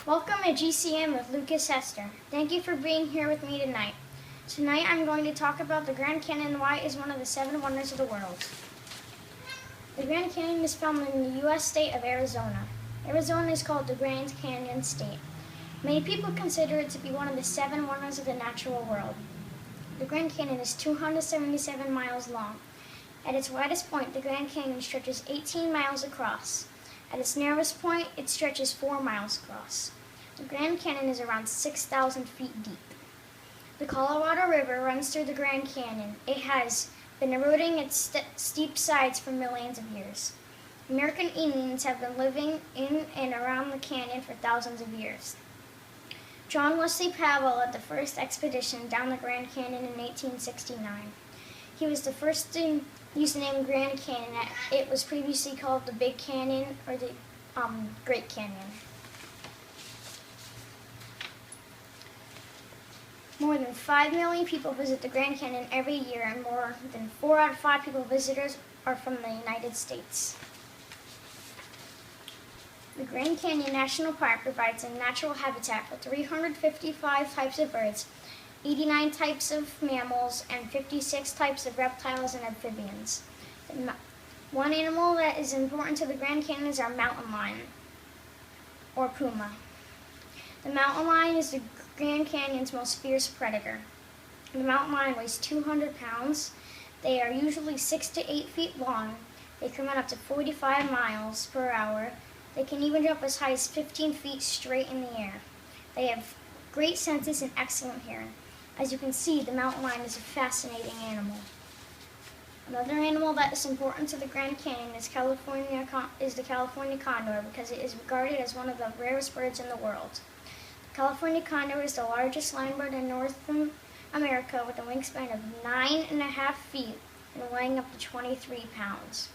Welcome to GCM with Lucas Hester. Thank you for being here with me tonight. Tonight I'm going to talk about the Grand Canyon and why it is one of the 7 wonders of the world. The Grand Canyon is found in the U.S. state of Arizona. Arizona is called the Grand Canyon State. Many people consider it to be one of the 7 wonders of the natural world. The Grand Canyon is 277 miles long. At its widest point, the Grand Canyon stretches 18 miles across. At its narrowest point, it stretches 4 miles across. The Grand Canyon is around 6,000 feet deep. The Colorado River runs through the Grand Canyon. It has been eroding its steep sides for millions of years. American Indians have been living in and around the canyon for thousands of years. John Wesley Powell led the first expedition down the Grand Canyon in 1869. He was the first to use the name Grand Canyon. It was previously called the Big Canyon or the Great Canyon. More than 5 million people visit the Grand Canyon every year, and more than 4 out of 5 people visitors are from the United States. The Grand Canyon National Park provides a natural habitat for 355 types of birds, 89 types of mammals, and 56 types of reptiles and amphibians. One animal that is important to the Grand Canyon is our mountain lion, or puma. The mountain lion is the Grand Canyon's most fierce predator. The mountain lion weighs 200 pounds. They are usually 6 to 8 feet long. They can run up to 45 miles per hour. They can even jump as high as 15 feet straight in the air. They have great senses and excellent hearing. As you can see, the mountain lion is a fascinating animal. Another animal that is important to the Grand Canyon is the California condor, because it is regarded as one of the rarest birds in the world. The California condor is the largest land bird in North America, with a wingspan of 9.5 feet and weighing up to 23 pounds.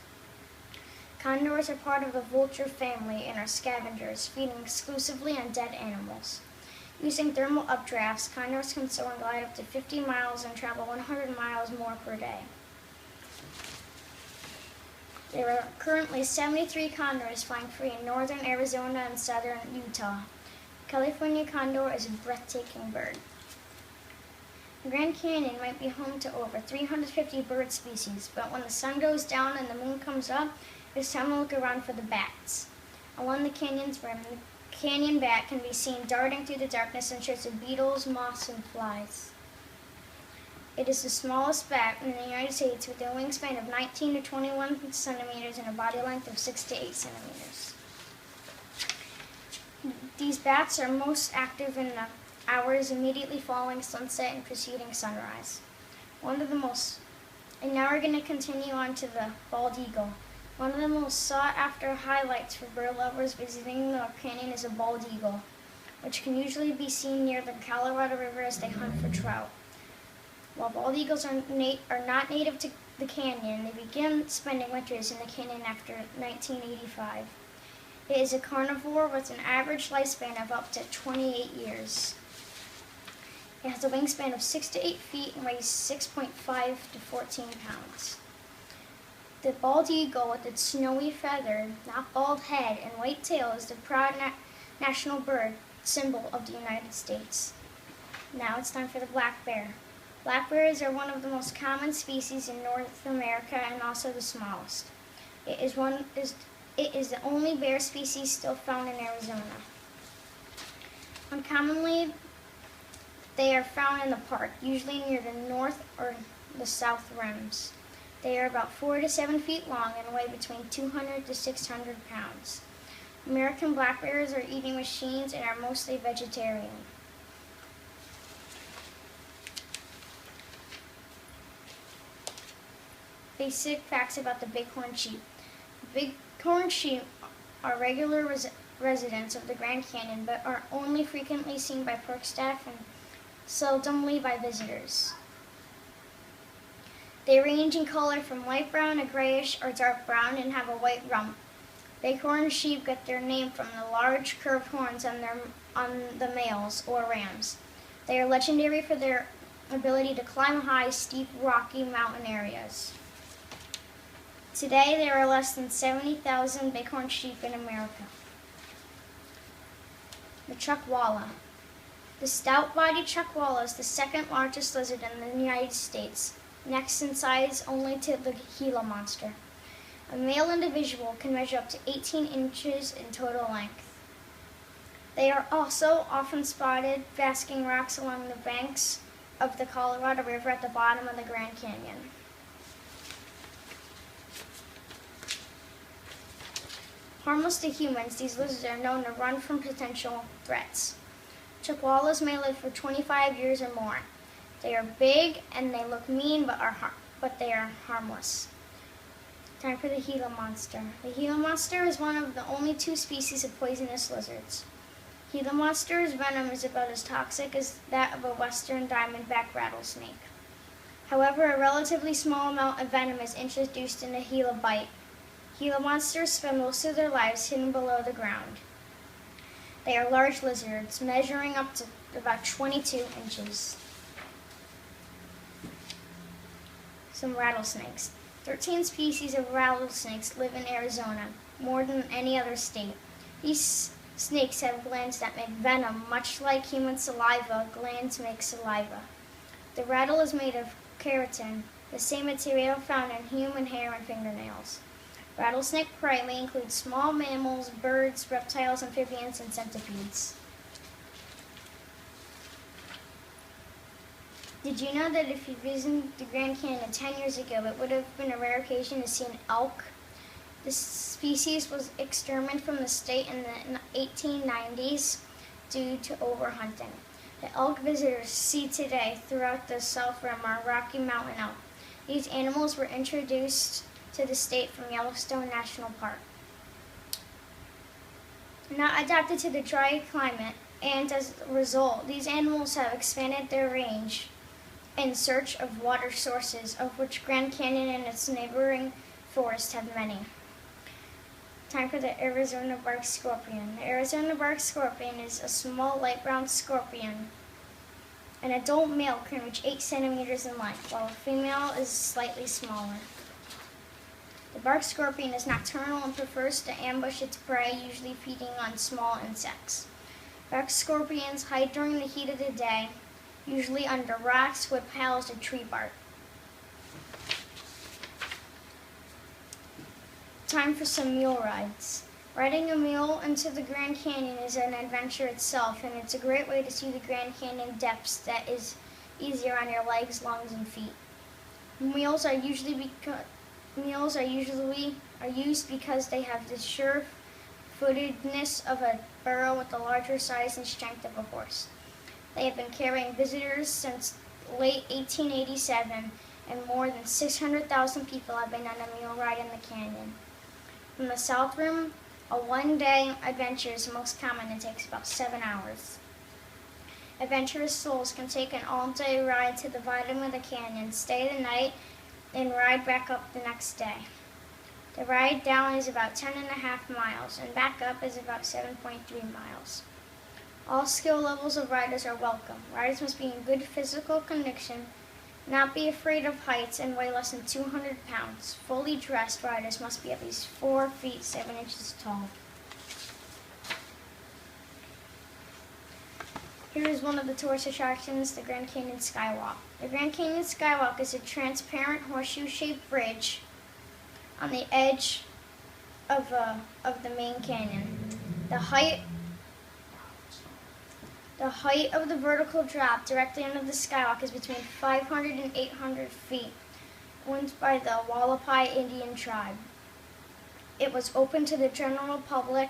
Condors are part of the vulture family and are scavengers, feeding exclusively on dead animals. Using thermal updrafts, condors can soar and glide up to 50 miles and travel 100 miles more per day. There are currently 73 condors flying free in northern Arizona and southern Utah. The California condor is a breathtaking bird. The Grand Canyon might be home to over 350 bird species, but when the sun goes down and the moon comes up, it's time to look around for the bats. Along the canyon's rim, the canyon bat can be seen darting through the darkness in search of beetles, moths, and flies. It is the smallest bat in the United States, with a wingspan of 19 to 21 centimeters and a body length of 6 to 8 centimeters. These bats are most active in the hours immediately following sunset and preceding sunrise. And now we're going to continue on to the bald eagle. One of the most sought-after highlights for bird lovers visiting the canyon is a bald eagle, which can usually be seen near the Colorado River as they hunt for trout. While bald eagles are not native to the canyon, they began spending winters in the canyon after 1985. It is a carnivore with an average lifespan of up to 28 years. It has a wingspan of 6 to 8 feet and weighs 6.5 to 14 pounds. The bald eagle, with its snowy feather, not bald head, and white tail, is the proud national bird symbol of the United States. Now it's time for the black bear. Black bears are one of the most common species in North America and also the smallest. It is the only bear species still found in Arizona. Uncommonly, they are found in the park, usually near the north or the south rims. They are about 4 to 7 feet long and weigh between 200 to 600 pounds. American black bears are eating machines and are mostly vegetarian. Basic facts about the bighorn sheep. The bighorn sheep are regular residents of the Grand Canyon, but are only frequently seen by park staff and seldomly by visitors. They range in color from light brown to grayish or dark brown and have a white rump. Bighorn sheep get their name from the large curved horns on the males, or rams. They are legendary for their ability to climb high, steep, rocky mountain areas. Today, there are less than 70,000 bighorn sheep in America. The chuckwalla. The stout-bodied chuckwalla is the second largest lizard in the United States, next in size only to the Gila monster. A male individual can measure up to 18 inches in total length. They are also often spotted basking rocks along the banks of the Colorado River at the bottom of the Grand Canyon. Harmless to humans, these lizards are known to run from potential threats. Chuckwallas may live for 25 years or more. They are big and they look mean, but they are harmless. Time for the Gila monster. The Gila monster is one of the only two species of poisonous lizards. Gila monster's venom is about as toxic as that of a western diamondback rattlesnake. However, a relatively small amount of venom is introduced in a Gila bite. Gila monsters spend most of their lives hidden below the ground. They are large lizards, measuring up to about 22 inches. Some rattlesnakes. 13 species of rattlesnakes live in Arizona, more than any other state. These snakes have glands that make venom, much like human saliva, glands make saliva. The rattle is made of keratin, the same material found in human hair and fingernails. Rattlesnake prey may include small mammals, birds, reptiles, amphibians, and centipedes. Did you know that if you visited the Grand Canyon 10 years ago, it would have been a rare occasion to see an elk? This species was exterminated from the state in the 1890s due to overhunting. The elk visitors see today throughout the South Rim are Rocky Mountain elk. These animals were introduced to the state from Yellowstone National Park. Not adapted to the dry climate, and as a result, these animals have expanded their range in search of water sources, of which Grand Canyon and its neighboring forests have many. Time for the Arizona bark scorpion. The Arizona bark scorpion is a small light brown scorpion. An adult male can reach 8 centimeters in length, while a female is slightly smaller. The bark scorpion is nocturnal and prefers to ambush its prey, usually feeding on small insects. Bark scorpions hide during the heat of the day, usually under rocks, wood piles, or tree bark. Time for some mule rides. Riding a mule into the Grand Canyon is an adventure itself, and it's a great way to see the Grand Canyon depths that is easier on your legs, lungs, and feet. Mules are used because they have the sure-footedness of a burro with the larger size and strength of a horse. They have been carrying visitors since late 1887, and more than 600,000 people have been on a mule ride in the canyon. From the South Rim, a one-day adventure is most common and takes about 7 hours. Adventurous souls can take an all-day ride to the bottom of the canyon, stay the night, and ride back up the next day. The ride down is about 10.5 miles, and back up is about 7.3 miles. All skill levels of riders are welcome. Riders must be in good physical condition, not be afraid of heights, and weigh less than 200 pounds. Fully dressed riders must be at least 4 feet 7 inches tall. Here is one of the tourist attractions, the Grand Canyon Skywalk. The Grand Canyon Skywalk is a transparent horseshoe-shaped bridge on the edge of the main canyon. The height of the vertical drop directly under the skywalk is between 500 and 800 feet, owned by the Wallapai Indian tribe. It was opened to the general public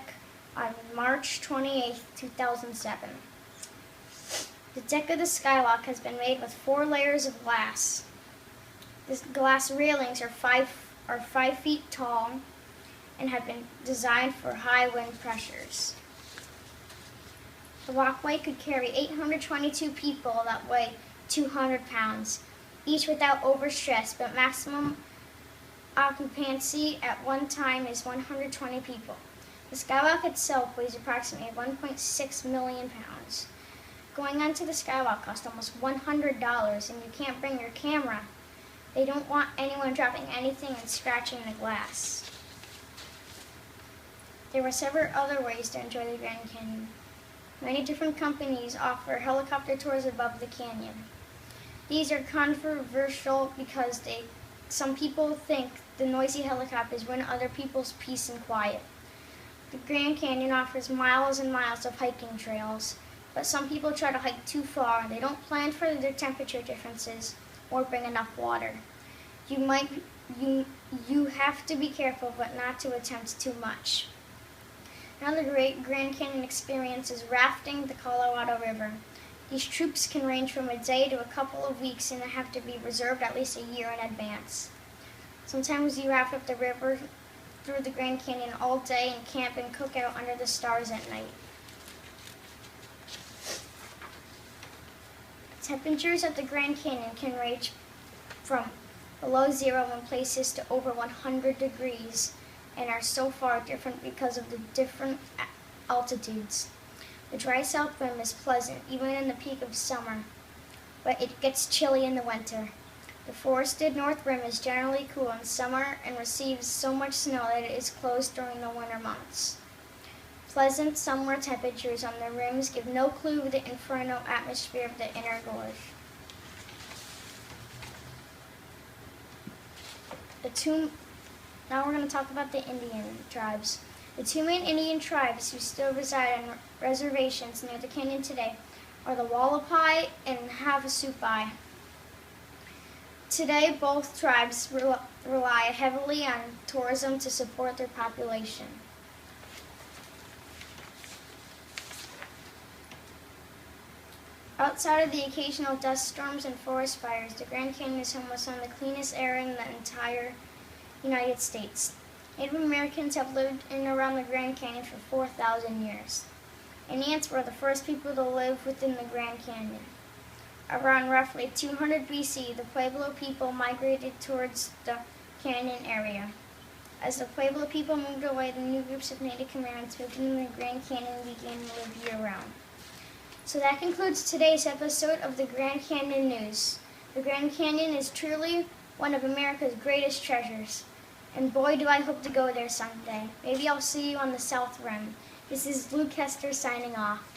on March 28, 2007. The deck of the skywalk has been made with 4 layers of glass. The glass railings are 5 feet tall and have been designed for high wind pressures. The walkway could carry 822 people that weigh 200 pounds, each without overstress, but maximum occupancy at one time is 120 people. The skywalk itself weighs approximately 1.6 million pounds. Going onto the skywalk costs almost $100, and you can't bring your camera. They don't want anyone dropping anything and scratching the glass. There were several other ways to enjoy the Grand Canyon. Many different companies offer helicopter tours above the canyon. These are controversial because some people think the noisy helicopters ruin other people's peace and quiet. The Grand Canyon offers miles and miles of hiking trails, but some people try to hike too far and they don't plan for the temperature differences or bring enough water. You have to be careful but not to attempt too much. Another great Grand Canyon experience is rafting the Colorado River. These trips can range from a day to a couple of weeks and have to be reserved at least a year in advance. Sometimes you raft up the river through the Grand Canyon all day and camp and cook out under the stars at night. Temperatures at the Grand Canyon can range from below zero in places to over 100 degrees and are so far different because of the different altitudes. The dry south rim is pleasant even in the peak of summer, but it gets chilly in the winter. The forested north rim is generally cool in summer and receives so much snow that it is closed during the winter months. Pleasant summer temperatures on the rims give no clue of the inferno atmosphere of the inner gorge. Now we're going to talk about the Indian tribes. The two main Indian tribes who still reside on reservations near the canyon today are the Wallapai and Havasupai. Today, both tribes rely heavily on tourism to support their population. Outside of the occasional dust storms and forest fires, the Grand Canyon is home to some of the cleanest air in the entire United States. Native Americans have lived in and around the Grand Canyon for 4,000 years. Indians were the first people to live within the Grand Canyon. Around roughly 200 BC, the Pueblo people migrated towards the canyon area. As the Pueblo people moved away, the new groups of Native Americans moved into the Grand Canyon and began to live year-round. So that concludes today's episode of the Grand Canyon News. The Grand Canyon is truly one of America's greatest treasures. And boy, do I hope to go there someday. Maybe I'll see you on the South Rim. This is Luke Hester signing off.